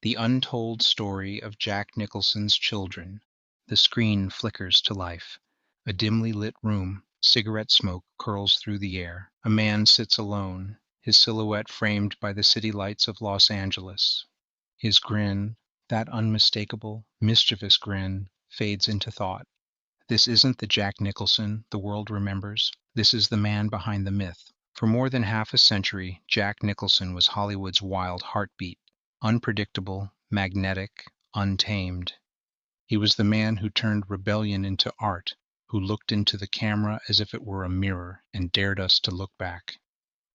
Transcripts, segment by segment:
The untold story of Jack Nicholson's children. The screen flickers to life. A dimly lit room, cigarette smoke curls through the air. A man sits alone, his silhouette framed by the city lights of Los Angeles. His grin, that unmistakable, mischievous grin, fades into thought. This isn't the Jack Nicholson the world remembers. This is the man behind the myth. For more than half a century, Jack Nicholson was Hollywood's wild heartbeat. Unpredictable, magnetic, untamed. He was the man who turned rebellion into art, who looked into the camera as if it were a mirror and dared us to look back.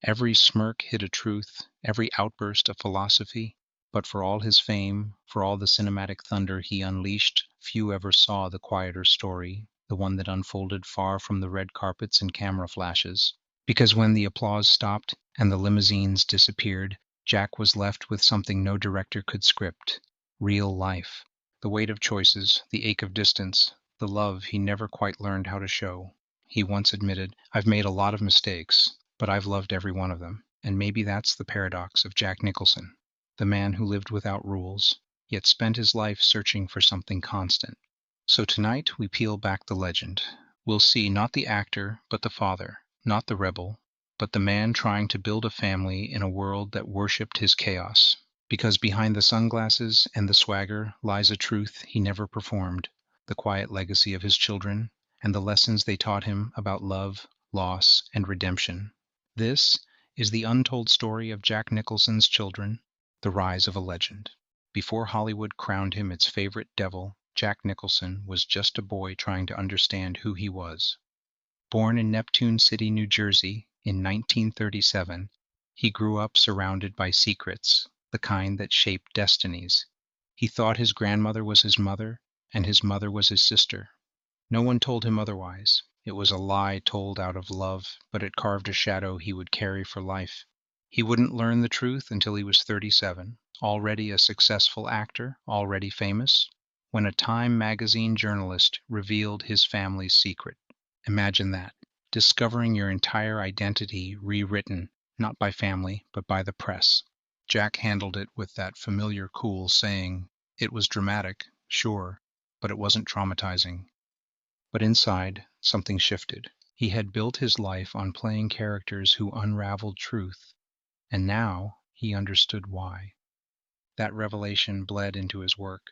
Every smirk hid a truth, every outburst a philosophy. But for all his fame, for all the cinematic thunder he unleashed, few ever saw the quieter story, the one that unfolded far from the red carpets and camera flashes. Because when the applause stopped and the limousines disappeared, Jack was left with something no director could script: real life. The weight of choices, the ache of distance, the love he never quite learned how to show. He once admitted, "I've made a lot of mistakes, but I've loved every one of them." And maybe that's the paradox of Jack Nicholson, the man who lived without rules, yet spent his life searching for something constant. So tonight we peel back the legend. We'll see not the actor, but the father, not the rebel, but the man trying to build a family in a world that worshipped his chaos. Because behind the sunglasses and the swagger lies a truth he never performed, the quiet legacy of his children, and the lessons they taught him about love, loss, and redemption. This is the untold story of Jack Nicholson's children, the rise of a legend. Before Hollywood crowned him its favorite devil, Jack Nicholson was just a boy trying to understand who he was. Born in Neptune City, New Jersey, in 1937, he grew up surrounded by secrets, the kind that shape destinies. He thought his grandmother was his mother, and his mother was his sister. No one told him otherwise. It was a lie told out of love, but it carved a shadow he would carry for life. He wouldn't learn the truth until he was 37, already a successful actor, already famous, when a Time magazine journalist revealed his family's secret. Imagine that, discovering your entire identity rewritten, not by family, but by the press. Jack handled it with that familiar cool saying, "It was dramatic, sure, but it wasn't traumatizing." But inside, something shifted. He had built his life on playing characters who unraveled truth, and now he understood why. That revelation bled into his work.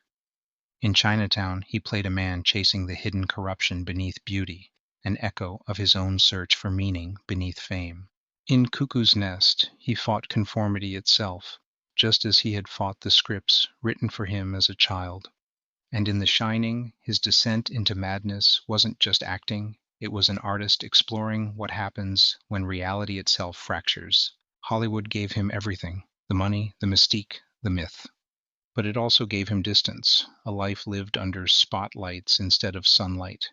In Chinatown, he played a man chasing the hidden corruption beneath beauty, an echo of his own search for meaning beneath fame. In Cuckoo's Nest, he fought conformity itself, just as he had fought the scripts written for him as a child. And in The Shining, his descent into madness wasn't just acting, it was an artist exploring what happens when reality itself fractures. Hollywood gave him everything: the money, the mystique, the myth. But it also gave him distance, a life lived under spotlights instead of sunlight.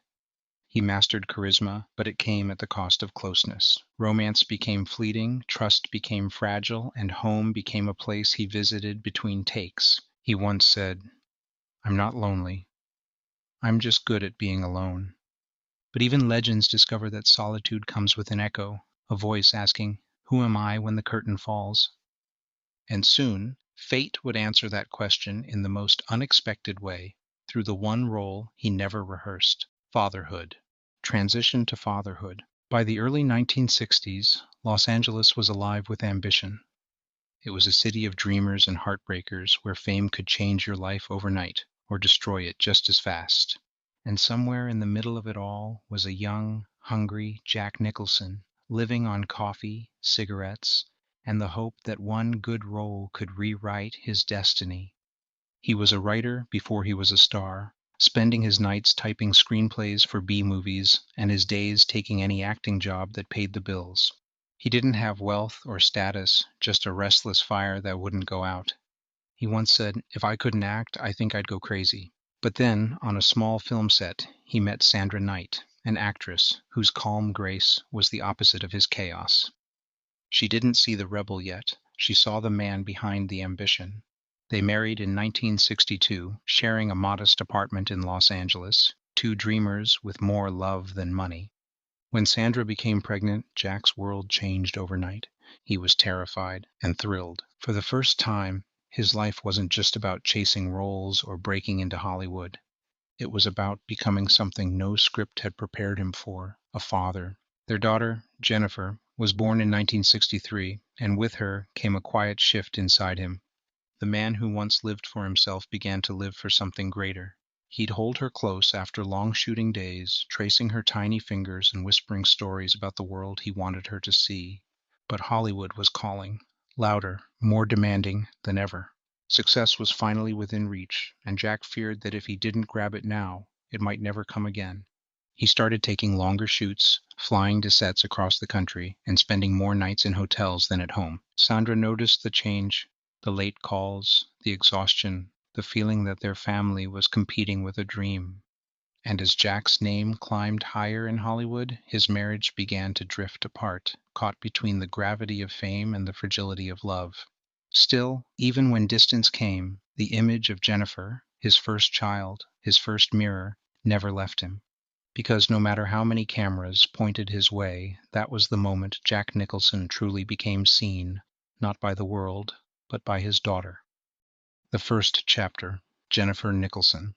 He mastered charisma, but it came at the cost of closeness. Romance became fleeting, trust became fragile, and home became a place he visited between takes. He once said, "I'm not lonely. I'm just good at being alone." But even legends discover that solitude comes with an echo, a voice asking, "Who am I when the curtain falls?" And soon, fate would answer that question in the most unexpected way, through the one role he never rehearsed: fatherhood. Transition to fatherhood. By the early 1960s, Los Angeles was alive with ambition. It was a city of dreamers and heartbreakers where fame could change your life overnight, or destroy it just as fast. And somewhere in the middle of it all was a young, hungry Jack Nicholson, living on coffee, cigarettes, and the hope that one good role could rewrite his destiny. He was a writer before he was a star, spending his nights typing screenplays for B-movies and his days taking any acting job that paid the bills. He didn't have wealth or status, just a restless fire that wouldn't go out. He once said, "If I couldn't act, I think I'd go crazy." But then, on a small film set, he met Sandra Knight, an actress whose calm grace was the opposite of his chaos. She didn't see the rebel yet. She saw the man behind the ambition. They married in 1962, sharing a modest apartment in Los Angeles, two dreamers with more love than money. When Sandra became pregnant, Jack's world changed overnight. He was terrified and thrilled. For the first time, His life wasn't just about chasing roles or breaking into Hollywood. It was about becoming something no script had prepared him for, a father. Their daughter, Jennifer, was born in 1963, and with her came a quiet shift inside him. The man who once lived for himself began to live for something greater. He'd hold her close after long shooting days, tracing her tiny fingers and whispering stories about the world he wanted her to see. But Hollywood was calling, louder, more demanding than ever. Success was finally within reach, and Jack feared that if he didn't grab it now, it might never come again. He started taking longer shoots, flying to sets across the country, and spending more nights in hotels than at home. Sandra noticed the change, the late calls, the exhaustion, the feeling that their family was competing with a dream. And as Jack's name climbed higher in Hollywood, his marriage began to drift apart, caught between the gravity of fame and the fragility of love. Still, even when distance came, the image of Jennifer, his first child, his first mirror, never left him. Because no matter how many cameras pointed his way, that was the moment Jack Nicholson truly became seen, not by the world, but by his daughter. The first chapter, Jennifer Nicholson.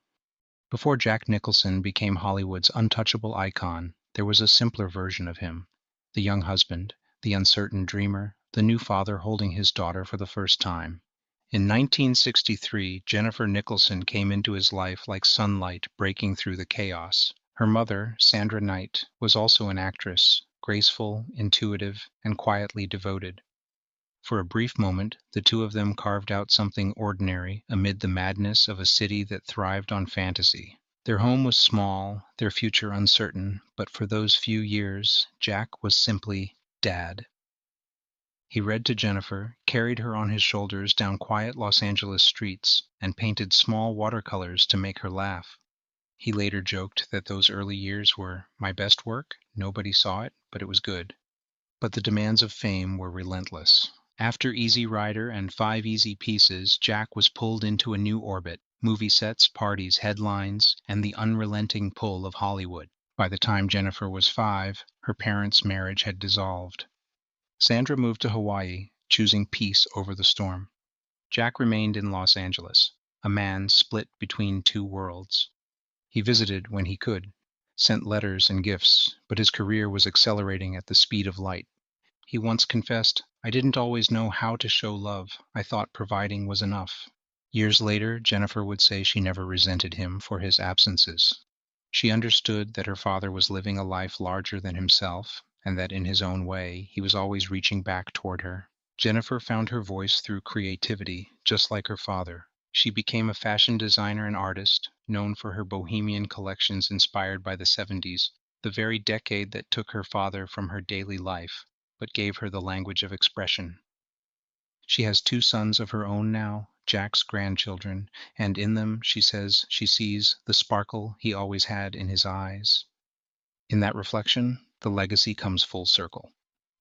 Before Jack Nicholson became Hollywood's untouchable icon, there was a simpler version of him. The young husband, the uncertain dreamer, the new father holding his daughter for the first time. In 1963, Jennifer Nicholson came into his life like sunlight breaking through the chaos. Her mother, Sandra Knight, was also an actress, graceful, intuitive, and quietly devoted. For a brief moment, the two of them carved out something ordinary amid the madness of a city that thrived on fantasy. Their home was small, their future uncertain, but for those few years, Jack was simply Dad. He read to Jennifer, carried her on his shoulders down quiet Los Angeles streets, and painted small watercolors to make her laugh. He later joked that those early years were my best work. Nobody saw it, but it was good. But the demands of fame were relentless. After Easy Rider and 5 Easy Pieces, Jack was pulled into a new orbit: movie sets, parties, headlines, and the unrelenting pull of Hollywood. By the time Jennifer was 5, her parents' marriage had dissolved. Sandra moved to Hawaii, choosing peace over the storm. Jack remained in Los Angeles, a man split between two worlds. He visited when he could, sent letters and gifts, but his career was accelerating at the speed of light. He once confessed, "I didn't always know how to show love. I thought providing was enough." Years later, Jennifer would say she never resented him for his absences. She understood that her father was living a life larger than himself, and that in his own way, he was always reaching back toward her. Jennifer found her voice through creativity, just like her father. She became a fashion designer and artist, known for her bohemian collections inspired by the 70s, the very decade that took her father from her daily life, but gave her the language of expression. She has 2 sons of her own now, Jack's grandchildren, and in them, she says, she sees the sparkle he always had in his eyes. In that reflection, the legacy comes full circle.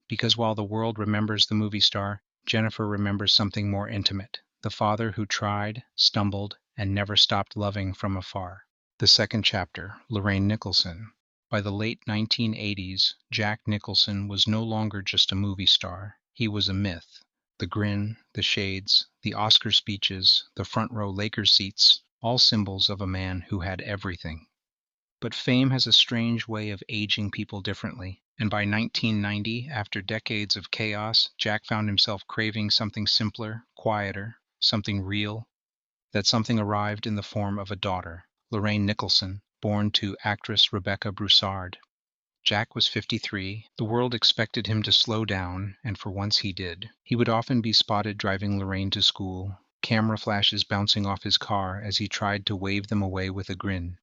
Because while the world remembers the movie star, Jennifer remembers something more intimate: the father who tried, stumbled, and never stopped loving from afar. The second chapter, Lorraine Nicholson. By the late 1980s, Jack Nicholson was no longer just a movie star. He was a myth. The grin, the shades, the Oscar speeches, the front row Lakers seats, all symbols of a man who had everything. But fame has a strange way of aging people differently, and by 1990, after decades of chaos, Jack found himself craving something simpler, quieter, something real. That something arrived in the form of a daughter, Lorraine Nicholson, born to actress Rebecca Broussard. Jack was 53. The world expected him to slow down, and for once he did. He would often be spotted driving Lorraine to school, camera flashes bouncing off his car as he tried to wave them away with a grin.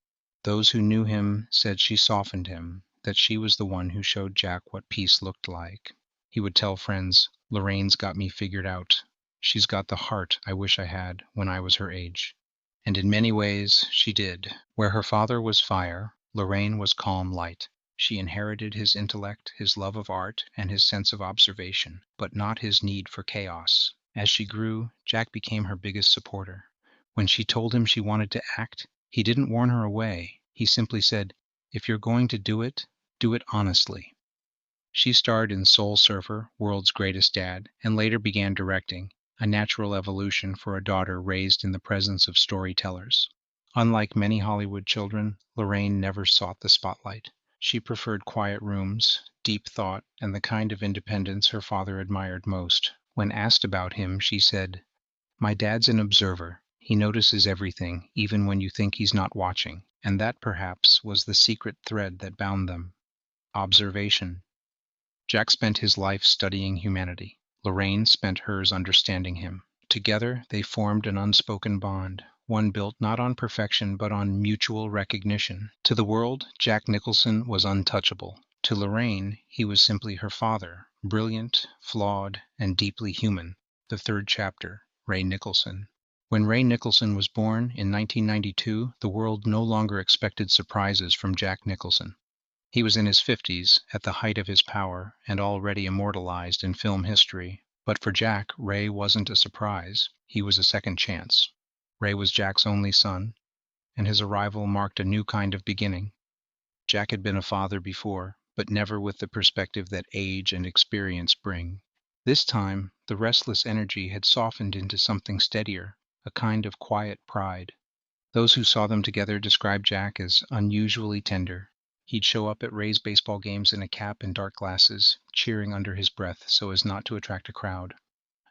Those who knew him said she softened him, that she was the one who showed Jack what peace looked like. He would tell friends, "Lorraine's got me figured out. She's got the heart I wish I had when I was her age." And in many ways, she did. Where her father was fire, Lorraine was calm light. She inherited his intellect, his love of art, and his sense of observation, but not his need for chaos. As she grew, Jack became her biggest supporter. When she told him she wanted to act, he didn't warn her away. He simply said, "If you're going to do it honestly." She starred in Soul Surfer, World's Greatest Dad, and later began directing. a natural evolution for a daughter raised in the presence of storytellers. Unlike many Hollywood children, Lorraine never sought the spotlight. She preferred quiet rooms, deep thought, and the kind of independence her father admired most. When asked about him, she said, "My dad's an observer. He notices everything, even when you think he's not watching." And that, perhaps, was the secret thread that bound them. Observation. Jack spent his life studying humanity. Lorraine spent hers understanding him. Together, they formed an unspoken bond, one built not on perfection but on mutual recognition. To the world, Jack Nicholson was untouchable. To Lorraine, he was simply her father, brilliant, flawed, and deeply human. The third chapter, Ray Nicholson. When Ray Nicholson was born in 1992, the world no longer expected surprises from Jack Nicholson. He was in his 50s, at the height of his power, and already immortalized in film history. But for Jack, Ray wasn't a surprise. He was a second chance. Ray was Jack's only son, and his arrival marked a new kind of beginning. Jack had been a father before, but never with the perspective that age and experience bring. This time, the restless energy had softened into something steadier, a kind of quiet pride. Those who saw them together described Jack as unusually tender. He'd show up at Ray's baseball games in a cap and dark glasses, cheering under his breath so as not to attract a crowd.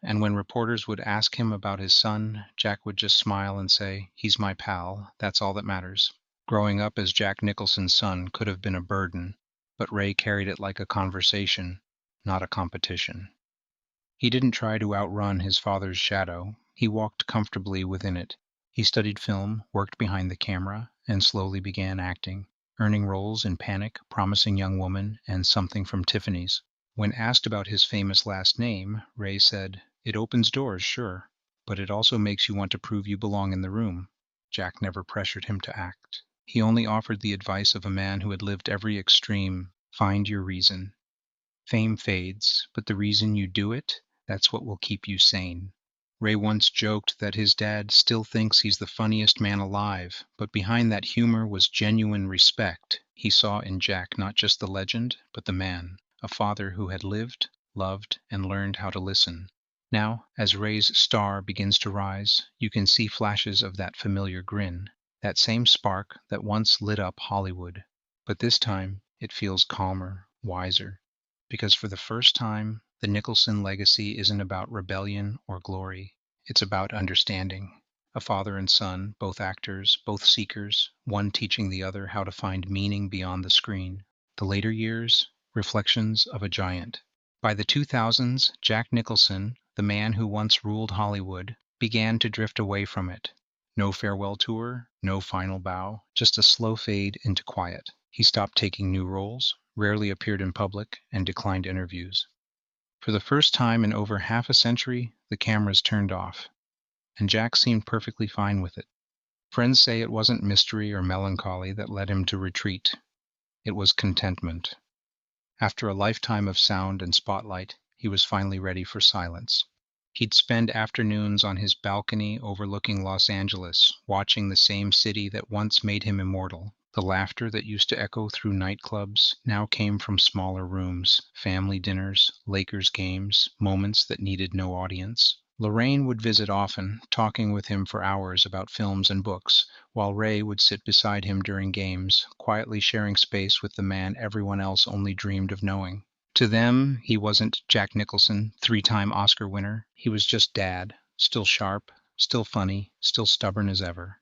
And when reporters would ask him about his son, Jack would just smile and say, "He's my pal, that's all that matters." Growing up as Jack Nicholson's son could have been a burden, but Ray carried it like a conversation, not a competition. He didn't try to outrun his father's shadow. He walked comfortably within it. He studied film, worked behind the camera, and slowly began acting, earning roles in Panic, Promising Young Woman, and Something from Tiffany's. When asked about his famous last name, Ray said, "It opens doors, sure, but it also makes you want to prove you belong in the room." Jack never pressured him to act. He only offered the advice of a man who had lived every extreme. Find your reason. Fame fades, but the reason you do it, that's what will keep you sane. Ray once joked that his dad still thinks he's the funniest man alive, but behind that humor was genuine respect. He saw in Jack not just the legend, but the man, a father who had lived, loved, and learned how to listen. Now, as Ray's star begins to rise, you can see flashes of that familiar grin, that same spark that once lit up Hollywood. But this time, it feels calmer, wiser. Because for the first time, the Nicholson legacy isn't about rebellion or glory. It's about understanding. A father and son, both actors, both seekers, one teaching the other how to find meaning beyond the screen. The later years, reflections of a giant. By the 2000s, Jack Nicholson, the man who once ruled Hollywood, began to drift away from it. No farewell tour, no final bow, just a slow fade into quiet. He stopped taking new roles, rarely appeared in public, and declined interviews. For the first time in over half a century, the cameras turned off, and Jack seemed perfectly fine with it. Friends say it wasn't mystery or melancholy that led him to retreat. It was contentment. After a lifetime of sound and spotlight, he was finally ready for silence. He'd spend afternoons on his balcony overlooking Los Angeles, watching the same city that once made him immortal. The laughter that used to echo through nightclubs now came from smaller rooms, family dinners, Lakers games, moments that needed no audience. Lorraine would visit often, talking with him for hours about films and books, while Ray would sit beside him during games, quietly sharing space with the man everyone else only dreamed of knowing. To them, he wasn't Jack Nicholson, three-time Oscar winner. He was just Dad, still sharp, still funny, still stubborn as ever.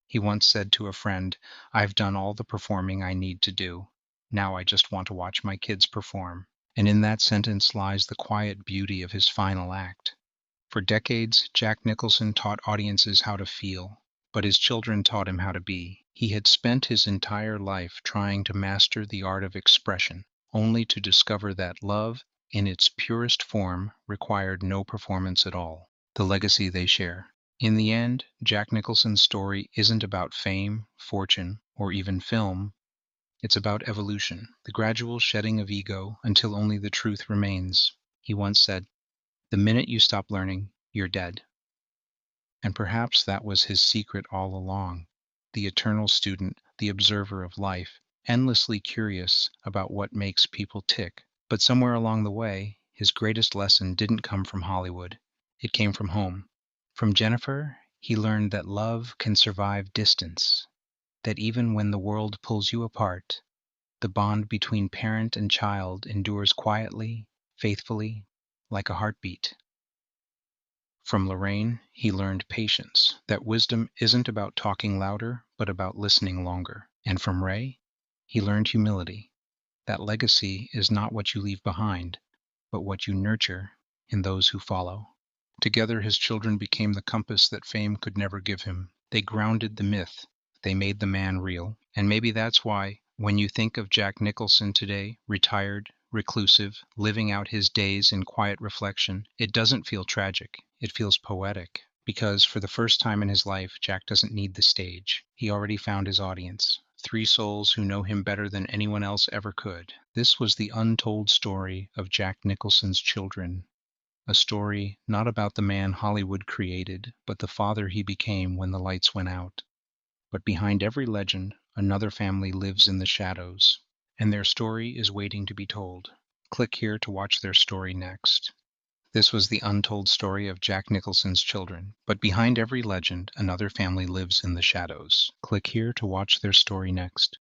He once said to a friend, "I've done all the performing I need to do. Now I just want to watch my kids perform." And in that sentence lies the quiet beauty of his final act. For decades, Jack Nicholson taught audiences how to feel, but his children taught him how to be. He had spent his entire life trying to master the art of expression, only to discover that love, in its purest form, required no performance at all. The legacy they share. In the end, Jack Nicholson's story isn't about fame, fortune, or even film. It's about evolution, the gradual shedding of ego until only the truth remains. He once said, "The minute you stop learning, you're dead." And perhaps that was his secret all along. The eternal student, the observer of life, endlessly curious about what makes people tick. But somewhere along the way, his greatest lesson didn't come from Hollywood. It came from home. From Jennifer, he learned that love can survive distance, that even when the world pulls you apart, the bond between parent and child endures quietly, faithfully, like a heartbeat. From Lorraine, he learned patience, that wisdom isn't about talking louder, but about listening longer. And from Ray, he learned humility, that legacy is not what you leave behind, but what you nurture in those who follow. Together, his children became the compass that fame could never give him. They grounded the myth. They made the man real. And maybe that's why, when you think of Jack Nicholson today, retired, reclusive, living out his days in quiet reflection, it doesn't feel tragic. It feels poetic. Because for the first time in his life, Jack doesn't need the stage. He already found his audience. Three souls who know him better than anyone else ever could. This was the untold story of Jack Nicholson's children. A story not about the man Hollywood created, but the father he became when the lights went out. But behind every legend, another family lives in the shadows, and their story is waiting to be told. Click here to watch their story next. This was the untold story of Jack Nicholson's children. But behind every legend, another family lives in the shadows. Click here to watch their story next.